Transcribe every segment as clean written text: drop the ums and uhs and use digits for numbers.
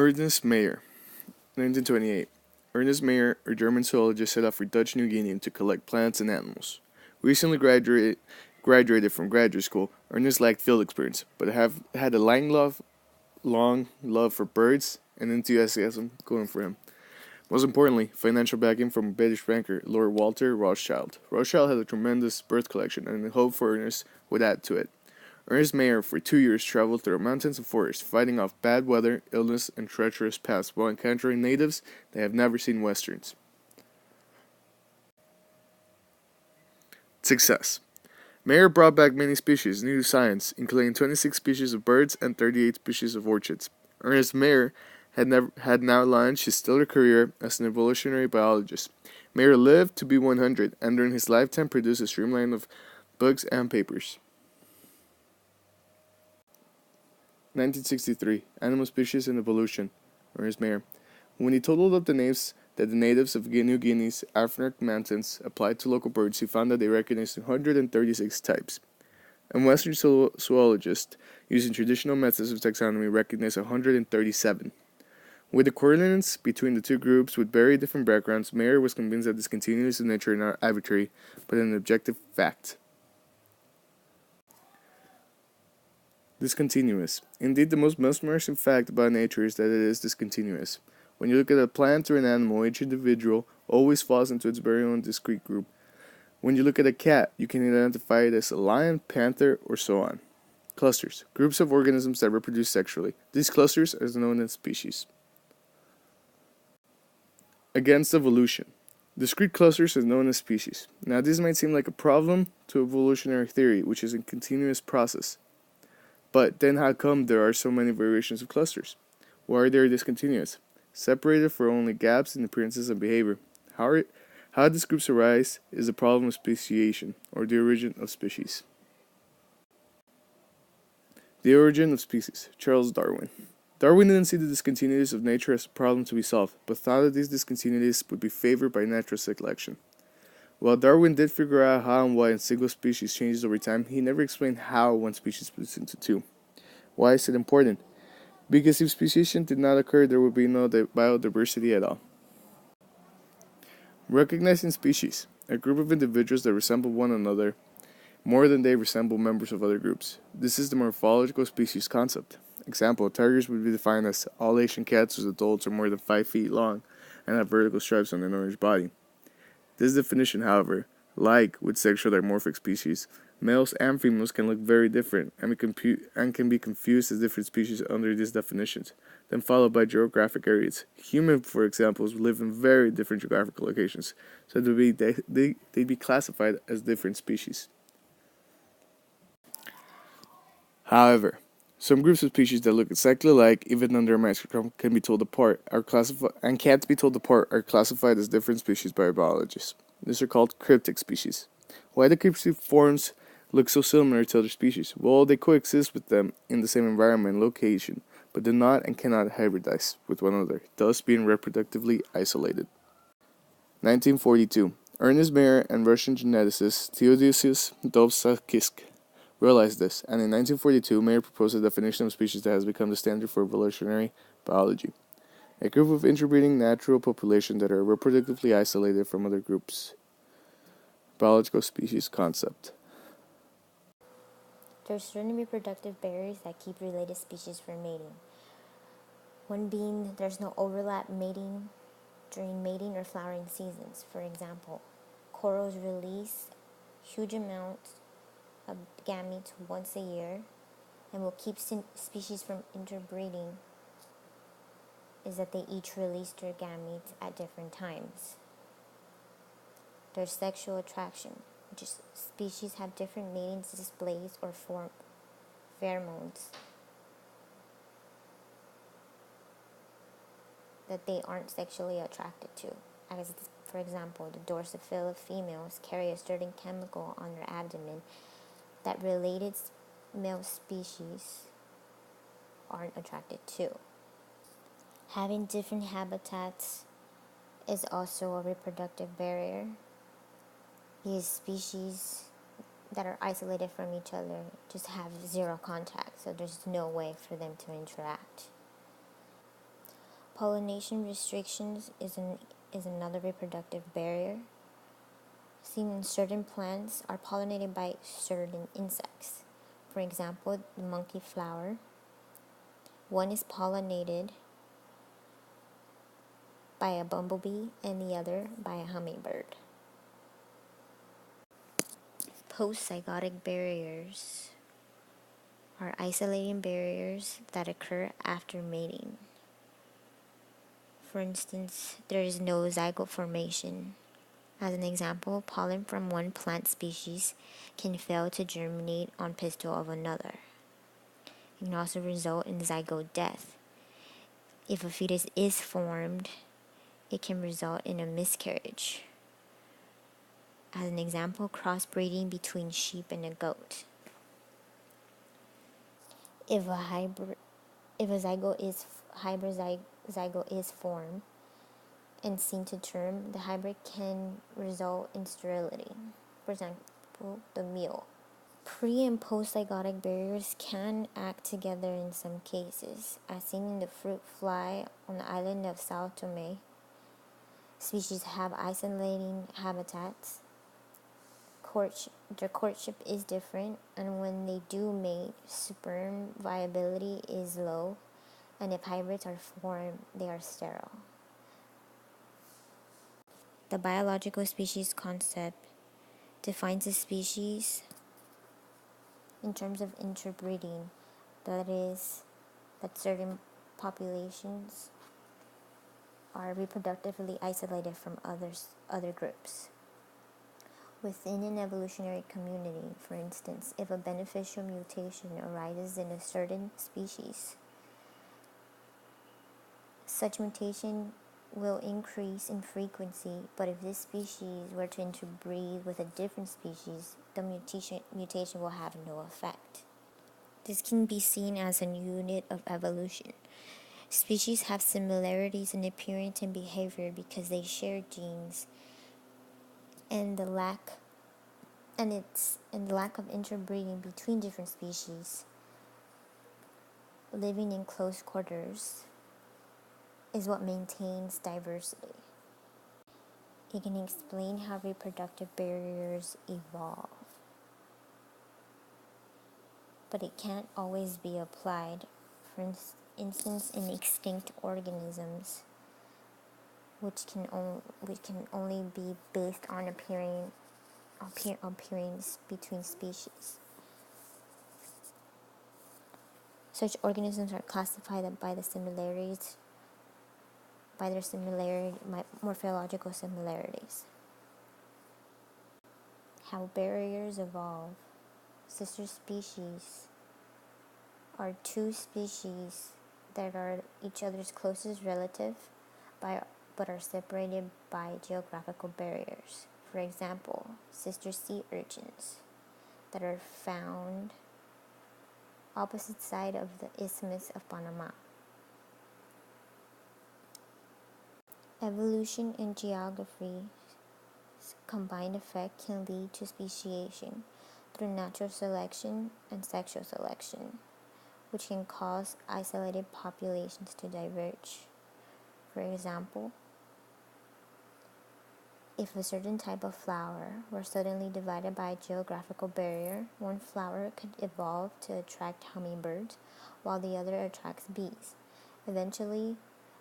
Ernest Mayr, 1928. Ernest Mayr, a German zoologist, set off for Dutch New Guinea to collect plants and animals. Recently graduated from graduate school, Ernest lacked field experience, but had a long love for birds and enthusiasm going for him. Most importantly, financial backing from British banker Lord Walter Rothschild. Rothschild had a tremendous bird collection, and the hope for Ernest would add to it. Ernest Mayr for 2 years traveled through mountains and forests, fighting off bad weather, illness, and treacherous paths while encountering natives that have never seen westerns. Success. Mayr brought back many species new to science, including 26 species of birds and 38 species of orchids. Ernest Mayr had now launched his stellar career as an evolutionary biologist. Mayr lived to be 100, and during his lifetime produced a streamline of books and papers. 1963. Animal Species and Evolution. Ernest Mayr. When he totaled up the names that the natives of New Guinea's African mountains applied to local birds, he found that they recognized 136 types. And Western zoologists, using traditional methods of taxonomy, recognized 137. With the correlations between the two groups with very different backgrounds, Mayr was convinced that this continuous in nature not arbitrary, but an objective fact. Discontinuous. Indeed, the most mesmerizing fact about nature is that it is discontinuous. When you look at a plant or an animal, each individual always falls into its very own discrete group. When you look at a cat, you can identify it as a lion, panther, or so on. Clusters. Groups of organisms that reproduce sexually. These clusters are known as species. Against evolution. Discrete clusters are known as species. Now, this might seem like a problem to evolutionary theory, which is a continuous process. But then how come there are so many variations of clusters? Why are they discontinuous? Separated for only gaps in appearances and behavior. How these groups arise is a problem of speciation, or the origin of species. The origin of species. Charles Darwin. Darwin didn't see the discontinuities of nature as a problem to be solved, but thought that these discontinuities would be favored by natural selection. While Darwin did figure out how and why a single species changes over time, he never explained how one species splits into two. Why is it important? Because if speciation did not occur, there would be no biodiversity at all. Recognizing species, a group of individuals that resemble one another more than they resemble members of other groups. This is the morphological species concept. Example, tigers would be defined as all Asian cats whose adults are more than 5 feet long and have vertical stripes on their orange body. This definition, however, like with sexual dimorphic species, males and females can look very different and can be confused as different species under these definitions, then followed by geographic areas. Humans, for example, live in very different geographical locations, so they'd be classified as different species. However, some groups of species that look exactly alike, even under a microscope, can't be told apart are classified as different species by biologists. These are called cryptic species. Why do cryptic forms look so similar to other species? Well, they coexist with them in the same environment and location, but do not and cannot hybridize with one another, thus being reproductively isolated. 1942. Ernest Mayr and Russian geneticist Theodosius Dovzakis realized this, and in 1942, Mayr proposed a definition of species that has become the standard for evolutionary biology. A group of interbreeding natural populations that are reproductively isolated from other groups. Biological species concept. There are certain reproductive barriers that keep related species from mating. One being there's no overlap mating during mating or flowering seasons. For example, corals release huge amounts of gametes once a year, and will keep species from interbreeding is that they each release their gametes at different times. There's sexual attraction, which is species have different mating displays or form pheromones that they aren't sexually attracted to. As for example, the drosophila females carry a certain chemical on their abdomen that related male species aren't attracted to. Having different habitats is also a reproductive barrier. These species that are isolated from each other just have zero contact, so there's no way for them to interact. Pollination restrictions is another reproductive barrier. Seen in certain plants are pollinated by certain insects. For example, the monkey flower. One is pollinated by a bumblebee and the other by a hummingbird. Post-zygotic barriers are isolating barriers that occur after mating. For instance, there is no zygote formation. As an example, pollen from one plant species can fail to germinate on pistil of another. It can also result in zygote death. If a fetus is formed, it can result in a miscarriage. As an example, crossbreeding between sheep and a goat. If a zygote is formed and seen to term, the hybrid can result in sterility. For example, the mule. Pre- and post-zygotic barriers can act together in some cases, as seen in the fruit fly on the island of Sao Tome. Species have isolating habitats. Their courtship is different, and when they do mate, sperm viability is low, and if hybrids are formed, they are sterile. The biological species concept defines a species in terms of interbreeding, that is, that certain populations are reproductively isolated from other groups. Within an evolutionary community, for instance, if a beneficial mutation arises in a certain species, such mutation will increase in frequency, but if this species were to interbreed with a different species, the mutation will have no effect. This can be seen as a unit of evolution. Species have similarities in appearance and behavior because they share genes, and the lack of interbreeding between different species living in close quarters is what maintains diversity. It can explain how reproductive barriers evolve, but it can't always be applied. For instance, in extinct organisms, which can only be based on appearance between species. Such organisms are classified by their morphological similarities. How barriers evolve. Sister species are two species that are each other's closest relative but are separated by geographical barriers. For example, sister sea urchins that are found opposite side of the Isthmus of Panama. Evolution and geography's combined effect can lead to speciation through natural selection and sexual selection, which can cause isolated populations to diverge. For example, if a certain type of flower were suddenly divided by a geographical barrier, one flower could evolve to attract hummingbirds, while the other attracts bees. Eventually,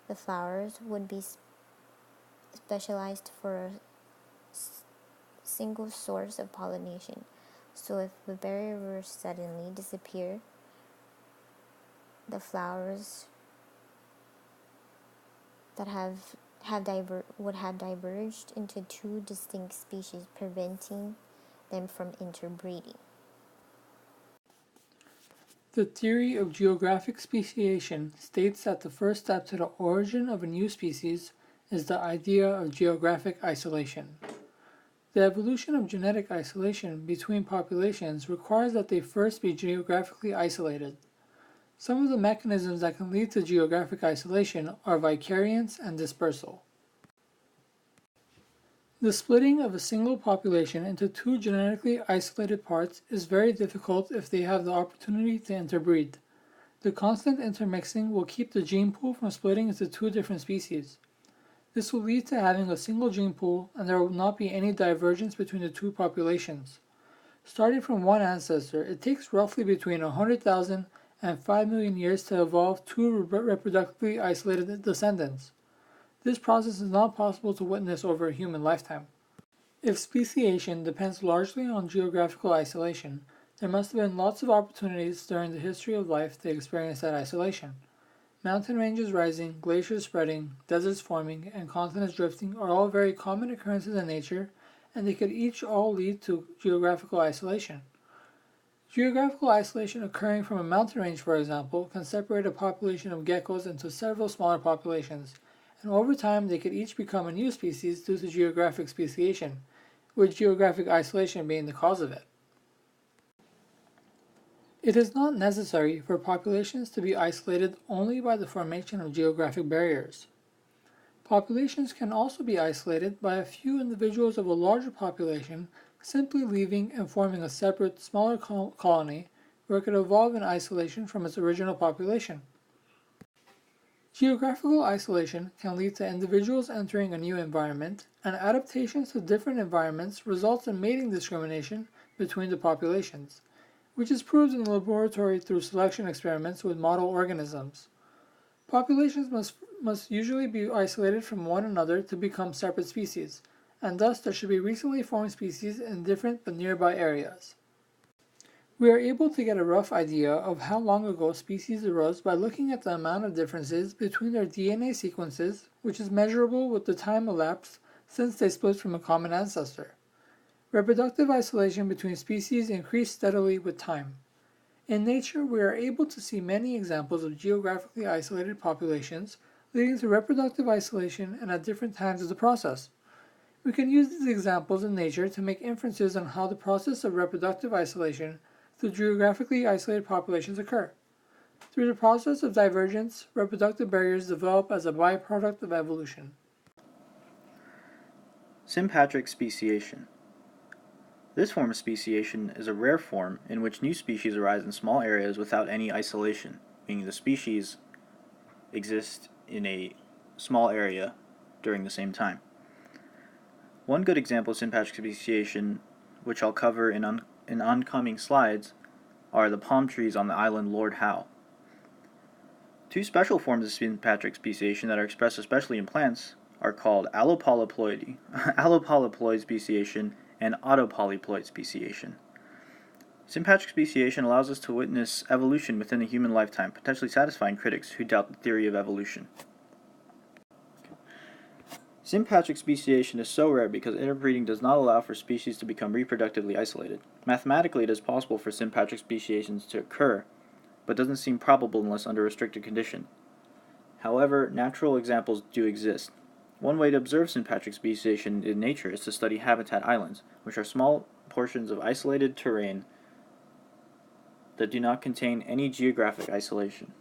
the flowers would be specialized for a single source of pollination. So if the barrier were suddenly disappear, the flowers that would have diverged into two distinct species, preventing them from interbreeding. The theory of geographic speciation states that the first step to the origin of a new species is the idea of geographic isolation. The evolution of genetic isolation between populations requires that they first be geographically isolated. Some of the mechanisms that can lead to geographic isolation are vicariance and dispersal. The splitting of a single population into two genetically isolated parts is very difficult if they have the opportunity to interbreed. The constant intermixing will keep the gene pool from splitting into two different species. This will lead to having a single gene pool, and there will not be any divergence between the two populations. Starting from one ancestor, it takes roughly between 100,000 and 5 million years to evolve two reproductively isolated descendants. This process is not possible to witness over a human lifetime. If speciation depends largely on geographical isolation, there must have been lots of opportunities during the history of life to experience that isolation. Mountain ranges rising, glaciers spreading, deserts forming, and continents drifting are all very common occurrences in nature, and they could each all lead to geographical isolation. Geographical isolation occurring from a mountain range, for example, can separate a population of geckos into several smaller populations, and over time they could each become a new species due to geographic speciation, with geographic isolation being the cause of it. It is not necessary for populations to be isolated only by the formation of geographic barriers. Populations can also be isolated by a few individuals of a larger population simply leaving and forming a separate, smaller colony where it could evolve in isolation from its original population. Geographical isolation can lead to individuals entering a new environment, and adaptations to different environments results in mating discrimination between the populations, which is proved in the laboratory through selection experiments with model organisms. Populations must usually be isolated from one another to become separate species, and thus there should be recently formed species in different but nearby areas. We are able to get a rough idea of how long ago species arose by looking at the amount of differences between their DNA sequences, which is measurable with the time elapsed since they split from a common ancestor. Reproductive isolation between species increased steadily with time. In nature, we are able to see many examples of geographically isolated populations leading to reproductive isolation and at different times of the process. We can use these examples in nature to make inferences on how the process of reproductive isolation through geographically isolated populations occur. Through the process of divergence, reproductive barriers develop as a byproduct of evolution. Sympatric speciation. This form of speciation is a rare form in which new species arise in small areas without any isolation, meaning the species exist in a small area during the same time. One good example of sympatric speciation, which I'll cover in oncoming slides, are the palm trees on the island Lord Howe. Two special forms of sympatric speciation that are expressed especially in plants are called allopolyploid speciation and autopolyploid speciation. Sympatric speciation allows us to witness evolution within a human lifetime, potentially satisfying critics who doubt the theory of evolution. Sympatric speciation is so rare because interbreeding does not allow for species to become reproductively isolated. Mathematically, it is possible for sympatric speciations to occur, but doesn't seem probable unless under restricted condition. However, natural examples do exist. One way to observe sympatric speciation in nature is to study habitat islands, which are small portions of isolated terrain that do not contain any geographic isolation.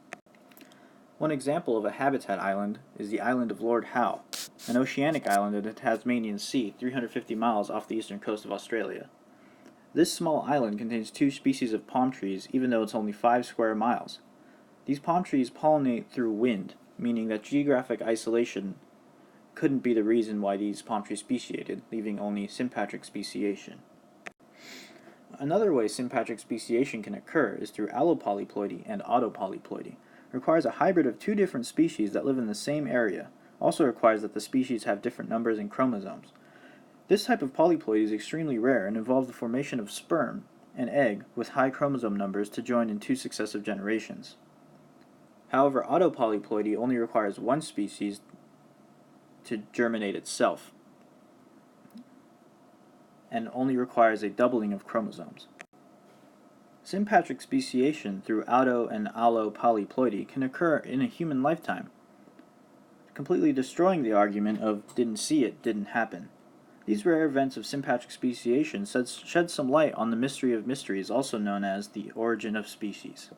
One example of a habitat island is the island of Lord Howe, an oceanic island in the Tasmanian Sea, 350 miles off the eastern coast of Australia. This small island contains two species of palm trees, even though it's only 5 square miles. These palm trees pollinate through wind, meaning that geographic isolation couldn't be the reason why these palm trees speciated, leaving only sympatric speciation. Another way sympatric speciation can occur is through allopolyploidy and autopolyploidy. It requires a hybrid of two different species that live in the same area. Also requires that the species have different numbers in chromosomes. This type of polyploidy is extremely rare and involves the formation of sperm and egg with high chromosome numbers to join in 2 successive generations. However, autopolyploidy only requires one species to germinate itself, and only requires a doubling of chromosomes. Sympatric speciation through auto and allopolyploidy can occur in a human lifetime, completely destroying the argument of didn't see it, didn't happen. These rare events of sympatric speciation shed some light on the mystery of mysteries, also known as the origin of species.